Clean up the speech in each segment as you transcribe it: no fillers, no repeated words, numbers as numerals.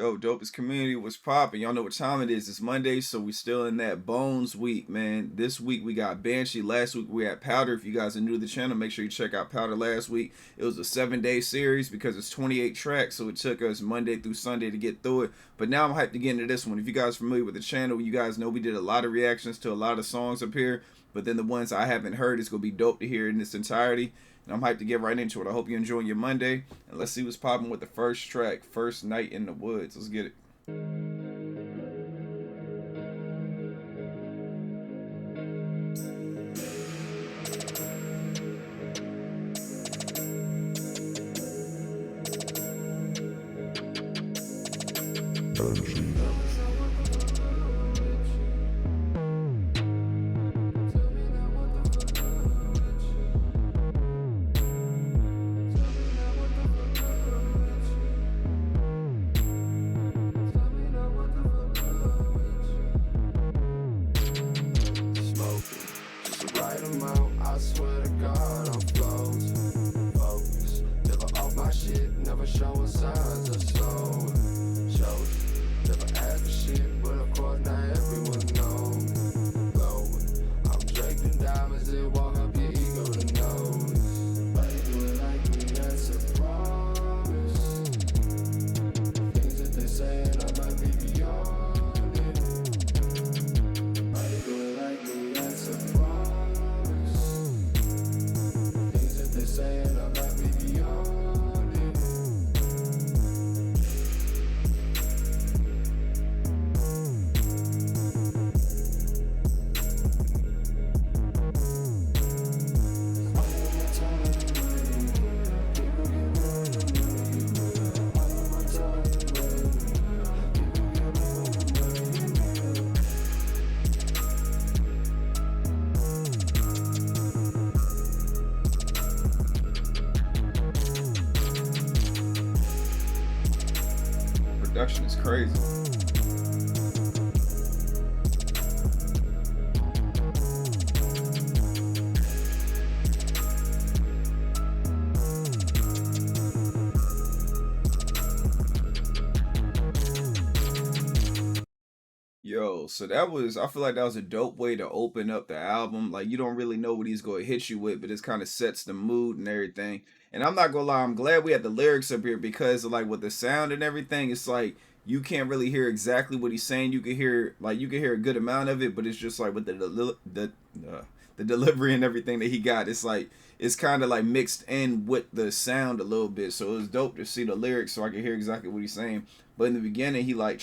Yo, Dopest Community was popping. Y'all know what time it is. It's Monday, so we still in that Bones week, man. This week we got Banshee. Last week we had Powder. If you guys are new to the channel, make sure you check out Powder last week. It was a 7-day series because it's 28 tracks, so it took us Monday through Sunday to get through it. But now I'm hyped to get into this one. If you guys are familiar with the channel, you guys know we did a lot of reactions to a lot of songs up here. But then the ones I haven't heard, it's going to be dope to hear in its entirety. And I'm hyped to get right into it. I hope you're enjoying your Monday. And let's see what's popping with the first track, First Night in the Woods. Let's get it. I swear to God, I'm floating, focused, never off my shit, never showing signs of slowing, chosen, never asked for shit, but of course not everyone knows, glowing, I'm draped in diamonds that walk up your ego to notice, why you do it like me, that's a promise, things that they saying I might be beyond it, why you do it like me, that's a promise. Saying I might be beyond it. Production is crazy. Yo, so that was, I feel like that was a dope way to open up the album. Like, you don't really know what he's going to hit you with, but it kind of sets the mood and everything. And I'm not going to lie, I'm glad we had the lyrics up here because, like, with the sound and everything, it's like you can't really hear exactly what he's saying. You can hear, like, you can hear a good amount of it, but it's just like with the delivery and everything that he got, it's like it's kind of like mixed in with the sound a little bit. So it was dope to see the lyrics so I could hear exactly what he's saying. But in the beginning, he like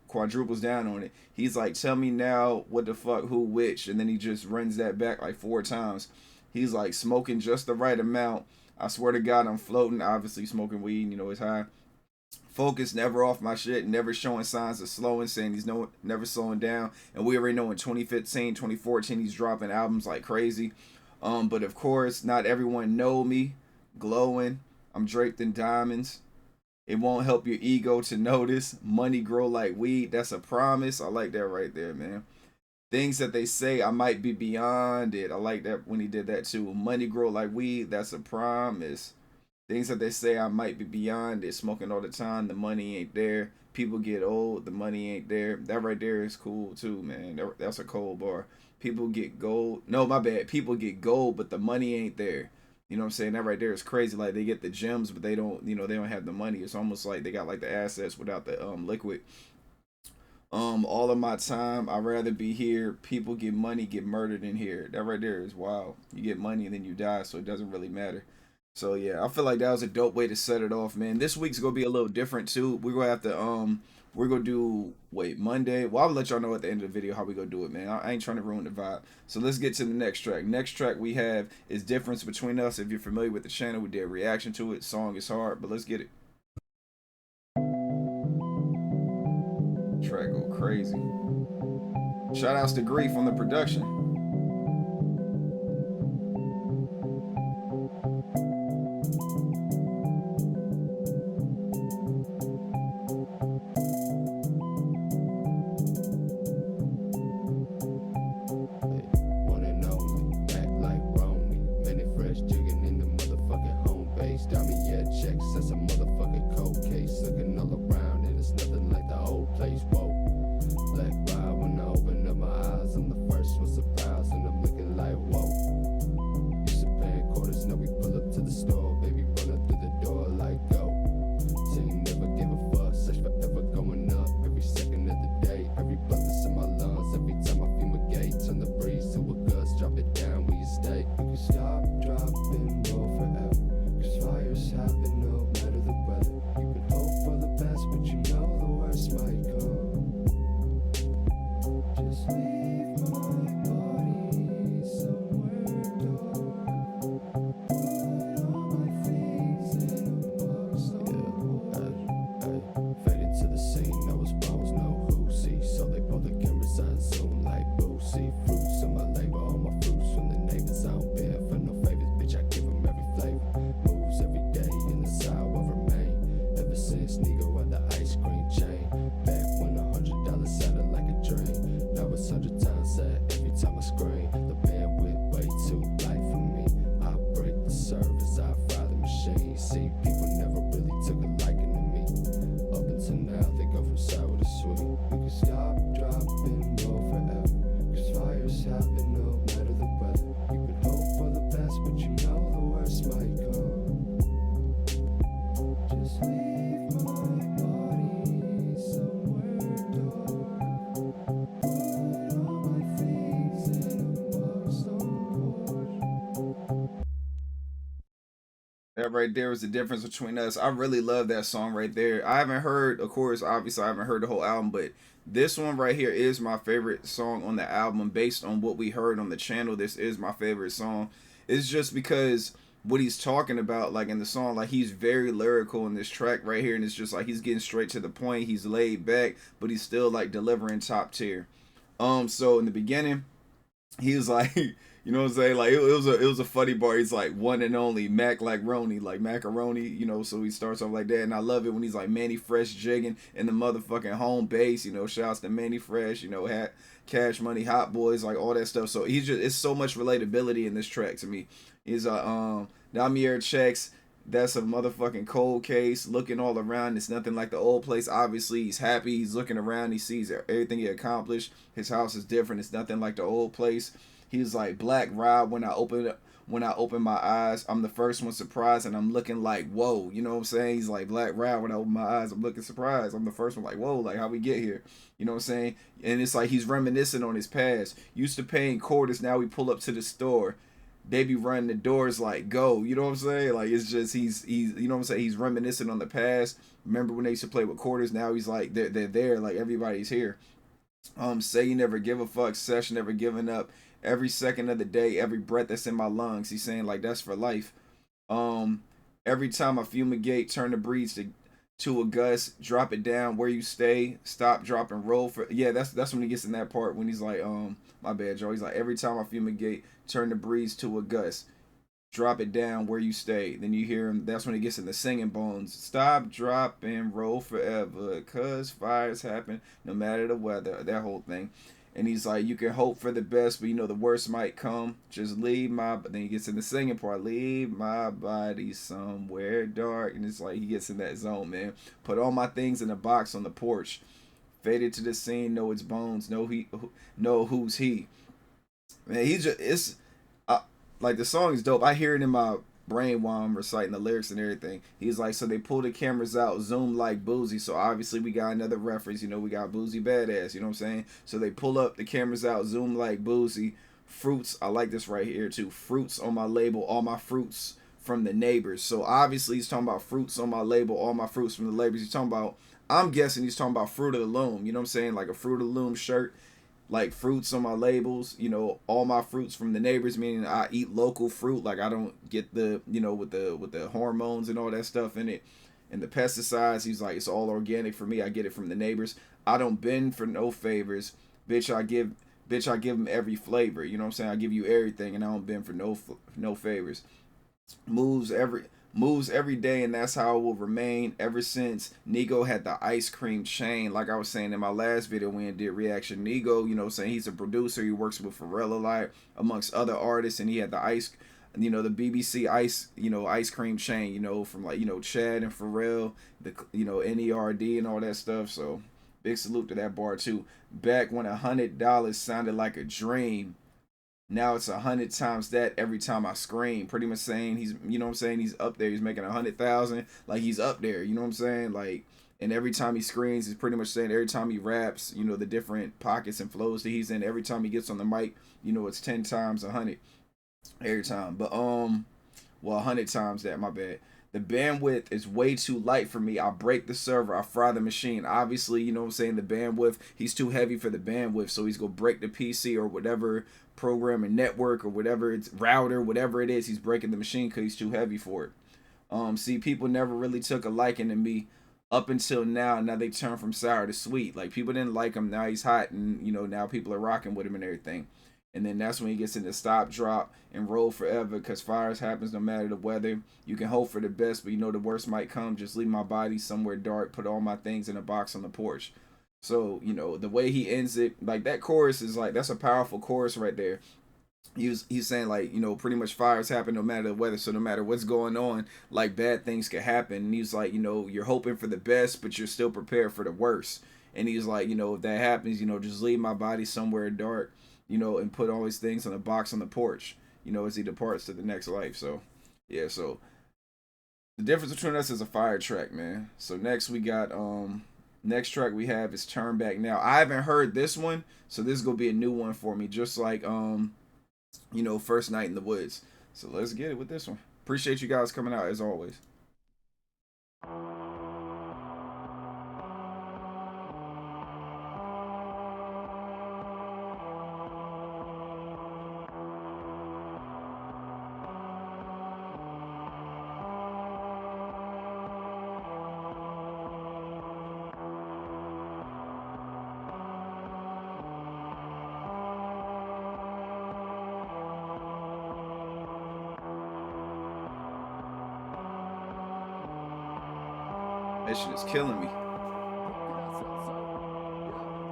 quadruples down on it. He's like, tell me now what the fuck, who, which, and then he just runs that back like 4 times. He's like smoking just the right amount. I swear to God, I'm floating. Obviously smoking weed, you know, it's high. Focus, never off my shit, never showing signs of slowing, saying he's never slowing down. And we already know in 2015, 2014, he's dropping albums like crazy. But of course, not everyone know me. Glowing, I'm draped in diamonds. It won't help your ego to notice. Money grow like weed. That's a promise. I like that right there, man. Things that they say, I might be beyond it. I like that when he did that too. Money grow like weed. That's a promise. Things that they say, I might be beyond it. Smoking all the time. The money ain't there. People get old. The money ain't there. That right there is cool too, man. That's a cold bar. People get gold. No, my bad. People get gold, but the money ain't there. You know what I'm saying? That right there is crazy. Like they get the gems, but they don't, you know, they don't have the money. It's almost like they got like the assets without the liquid. All of my time, I'd rather be here. People get money, get murdered in here. That right there is wild. You get money and then you die, so it doesn't really matter. So yeah, I feel like that was a dope way to set it off, man. This week's gonna be a little different too. We're gonna have to we're gonna do Monday. Well, I'll let y'all know at the end of the video how we gonna do it, man. I ain't trying to ruin the vibe. So let's get to the next track. Next track we have is Difference Between Us. If you're familiar with the channel, we did a reaction to it. Song is hard, but let's get it. Track go crazy. Shout outs to Grief on the production. Got me, yeah, checks. That's a motherfucking cold case. Looking all around and it's never That right there is the difference between us. I really love that song right there. I haven't heard, of course, obviously, I haven't heard the whole album, but this one right here is my favorite song on the album based on what we heard on the channel. This is my favorite song. It's just because what he's talking about, like in the song, like he's very lyrical in this track right here, and it's just like he's getting straight to the point. He's laid back, but he's still like delivering top tier. So in the beginning, he was like, you know what I'm saying? Like it was a funny bar. He's like one and only Mac like Roni, like macaroni, you know. So he starts off like that, and I love it when he's like Manny Fresh jigging in the motherfucking home base. You know, shouts to Manny Fresh. You know, hat Cash Money, Hot Boys, like all that stuff. So he's just it's so much relatability in this track to me. He's Damier checks. That's a motherfucking cold case. Looking all around, it's nothing like the old place. Obviously, he's happy. He's looking around. He sees everything he accomplished. His house is different. It's nothing like the old place. He's like Black Rob. When I open my eyes, I'm the first one surprised, and I'm looking like whoa. You know what I'm saying? He's like Black Rob. When I open my eyes, I'm looking surprised. I'm the first one like whoa. Like how we get here? You know what I'm saying? And it's like he's reminiscing on his past. Used to paying quarters. Now we pull up to the store. They be running the doors like go, you know what I'm saying? Like it's just he's you know what I'm saying? He's reminiscing on the past. Remember when they used to play with quarters? Now he's like they're there, like everybody's here. Say you never give a fuck, session never giving up. Every second of the day, every breath that's in my lungs. He's saying like that's for life. Um, every time I fumigate, turn the breeze to a gust, drop it down where you stay, stop, drop, and roll for that's when he gets in that part when he's like, my bad, Joe. He's like, every time I fumigate, turn the breeze to a gust, drop it down where you stay. Then you hear him, that's when he gets in the singing bones. Stop, drop, and roll forever. Cause fires happen no matter the weather. That whole thing. And he's like, you can hope for the best, but you know the worst might come. Just leave my. But then he gets in the singing part. Leave my body somewhere dark, and it's like he gets in that zone, man. Put all my things in a box on the porch. Faded to the scene. Know its bones. Know who's he. Man, he's just it's like the song is dope. I hear it in my brain while I'm reciting the lyrics and everything. He's like, so they pull the cameras out, zoom like Boozy. So obviously we got another reference. You know, we got Boozy Badass. You know what I'm saying? So they pull up the cameras out, zoom like Boozy. Fruits. I like this right here too. Fruits on my label. All my fruits from the neighbors. So obviously he's talking about fruits on my label. All my fruits from the neighbors. He's talking about. I'm guessing he's talking about Fruit of the Loom. You know what I'm saying? Like a Fruit of the Loom shirt, like fruits on my labels, you know, all my fruits from the neighbors, meaning I eat local fruit. Like I don't get the, you know, with the hormones and all that stuff in it and the pesticides. He's like, it's all organic for me. I get it from the neighbors. I don't bend for no favors. Bitch, I give them every flavor. You know what I'm saying? I give you everything, and I don't bend for no favors. Moves every day, and that's how it will remain ever since Nigo had the ice cream chain. Like I was saying in my last video when I did reaction, Nigo, you know, saying he's a producer. He works with Pharrell a lot, amongst other artists, and he had the the BBC ice cream chain, you know, from like, you know, Chad and Pharrell, the, you know, NERD and all that stuff. So big salute to that bar too. Back when $100 sounded like a dream, now it's 100 times that every time I scream. Pretty much saying he's, you know what I'm saying, he's up there. He's making 100,000, like he's up there. You know what I'm saying? Like, and every time he screams, he's pretty much saying every time he raps, you know, the different pockets and flows that he's in. Every time he gets on the mic, you know, it's 10 times 100 every time. But 100 times that. My bad. The bandwidth is way too light for me. I break the server. I fry the machine. Obviously, you know what I'm saying, the bandwidth, he's too heavy for the bandwidth, so he's going to break the PC or whatever program and network or whatever, it's router, whatever it is, he's breaking the machine because he's too heavy for it. See, people never really took a liking to me up until now. Now they turn from sour to sweet. Like, people didn't like him. Now he's hot, and, you know, now people are rocking with him and everything. And then that's when he gets into stop, drop, and roll forever, because fires happens no matter the weather. You can hope for the best, but you know the worst might come. Just leave my body somewhere dark, put all my things in a box on the porch. So, you know, the way he ends it, like that chorus is like, that's a powerful chorus right there. He's saying, like, you know, pretty much fires happen no matter the weather. So no matter what's going on, like, bad things can happen. And he's like, you know, you're hoping for the best, but you're still prepared for the worst. And he's like, you know, if that happens, you know, just leave my body somewhere dark, you know, and put all his things in a box on the porch, you know, as he departs to the next life. So, yeah, so the difference between us is a fire track, man. So next we got, next track we have is Turn Back Now. I haven't heard this one, so this is going to be a new one for me, just like, you know, First Night in the Woods. So let's get it with this one. Appreciate you guys coming out as always. That shit is killing me.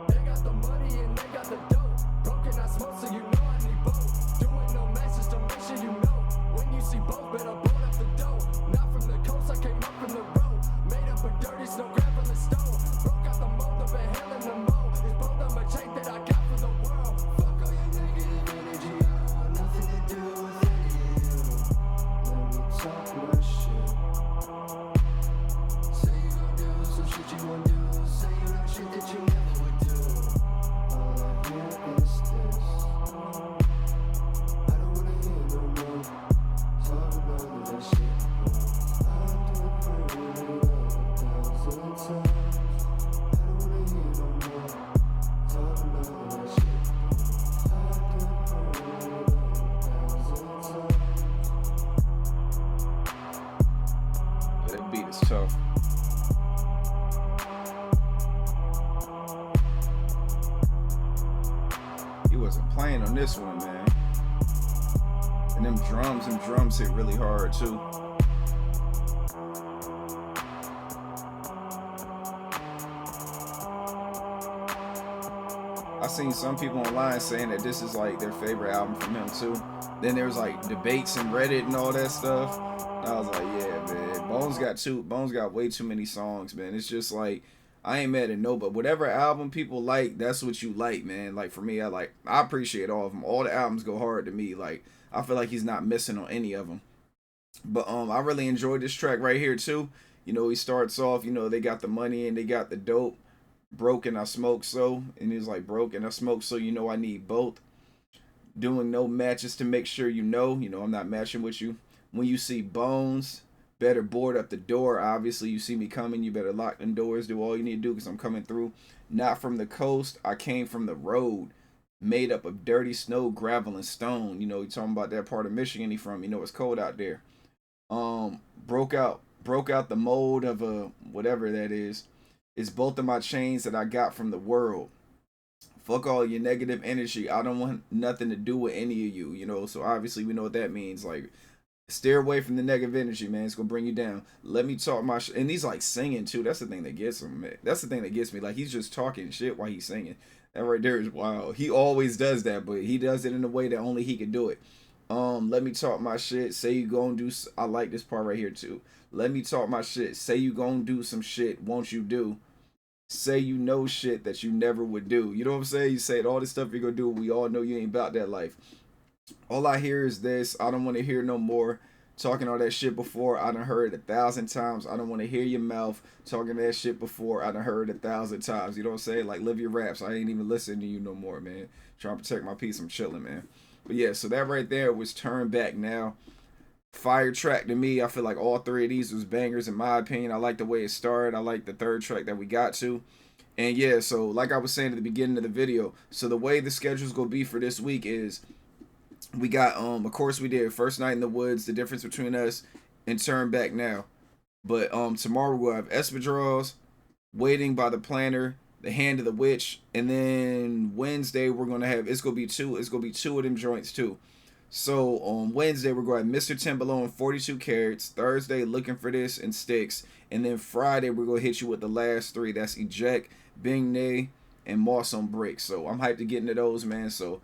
They got the money and they got the dope. Broken, I smoke, so you know I need both. Doing no matches to make sure you know. When you see both, better blow up the dough. Not from the coast, I came up from the road. Made up of dirty snow, gravel and stone. Broke out the mold of a hell in the mold. It's both of a chain that I got for the world. Fuck all your negative energy, I don't want nothing to do with any of you. Let me talk my shit. Say you gon' do some shit you won't do. Say you know shit that you never would do. All I hear is this. I don't wanna hear no more. Talk about all that shit. I've done pretty well 1,000 times. I don't wanna hear no more. Talk about all that shit. I've done pretty well 1,000 times. That beat is tough. He wasn't playing on this one, man. And them drums hit really hard too. I seen some people online saying that this is like their favorite album from him too. Then there was like debates in Reddit and all that stuff. And I was like, yeah, man. Bones got way too many songs, man. It's just like, I ain't mad at no, but whatever album people like, that's what you like, man. Like for me, I appreciate all of them. All the albums go hard to me. Like I feel like he's not missing on any of them. But I really enjoyed this track right here too. You know, he starts off, you know, they got the money and they got the dope. Broken, I smoke so, and he's like, broken, I smoke so, you know I need both. Doing no matches to make sure you know I'm not matching with you. When you see bones, better board up the door. Obviously, you see me coming, you better lock them doors. Do all you need to do because I'm coming through. Not from the coast, I came from the road. Made up of dirty snow, gravel, and stone. You know, you're talking about that part of Michigan he from. You know, it's cold out there. Broke out the mold of a whatever that is. It's both of my chains that I got from the world. Fuck all your negative energy. I don't want nothing to do with any of you, you know. So obviously we know what that means. Like, steer away from the negative energy, man. It's gonna bring you down. Let me talk my and he's like singing too. That's the thing that gets him, man. That's the thing that gets me. Like he's just talking shit while he's singing. That right there is wild. He always does that, but he does it in a way that only he can do it. Let me talk my shit. Say you gonna do. I like this part right here too. Let me talk my shit. Say you gonna do some shit. Won't you do? Say you know shit that you never would do. You know what I'm saying? You say all this stuff you're gonna do. We all know you ain't about that life. All I hear is this. I don't want to hear no more talking all that shit before. I done heard it 1,000 times. I don't want to hear your mouth talking that shit before. I done heard it 1,000 times. You know what I'm saying? Like, live your raps. I ain't even listening to you no more, man. Trying to protect my peace. I'm chilling, man. But yeah, so that right there was Turn Back Now. Fire track to me. I feel like all three of these was bangers in my opinion. I like the way it started. I like the third track that we got to. And yeah, so like I was saying at the beginning of the video, so the way the schedule's gonna be for this week is we got of course we did First Night in the Woods, The Difference Between Us, and Turn Back Now. But tomorrow we'll have Espadrilles, Waiting by the Planner, The Hand of the Witch, and then Wednesday we're gonna have it's gonna be two of them joints too. So on Wednesday we're going to have Mr. Timberlake and 42 Carats. Thursday, Looking for This and Sticks. And then Friday we're going to hit you with the last three. That's Eject, Bing Nay, and Moss on Bricks. So I'm hyped to get into those, man. So,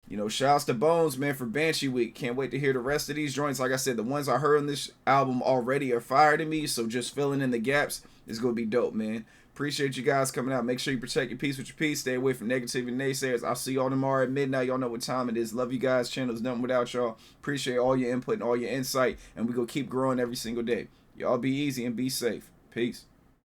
you know, shouts to Bones, man, for Banshee Week. Can't wait to hear the rest of these joints. Like I said, the ones I heard on this album already are fire to me. So just filling in the gaps is going to be dope, man. Appreciate you guys coming out. Make sure you protect your peace with your peace. Stay away from negativity and naysayers. I'll see y'all tomorrow at midnight. Y'all know what time it is. Love you guys. Channel's nothing without y'all. Appreciate all your input and all your insight. And we go keep growing every single day. Y'all be easy and be safe. Peace.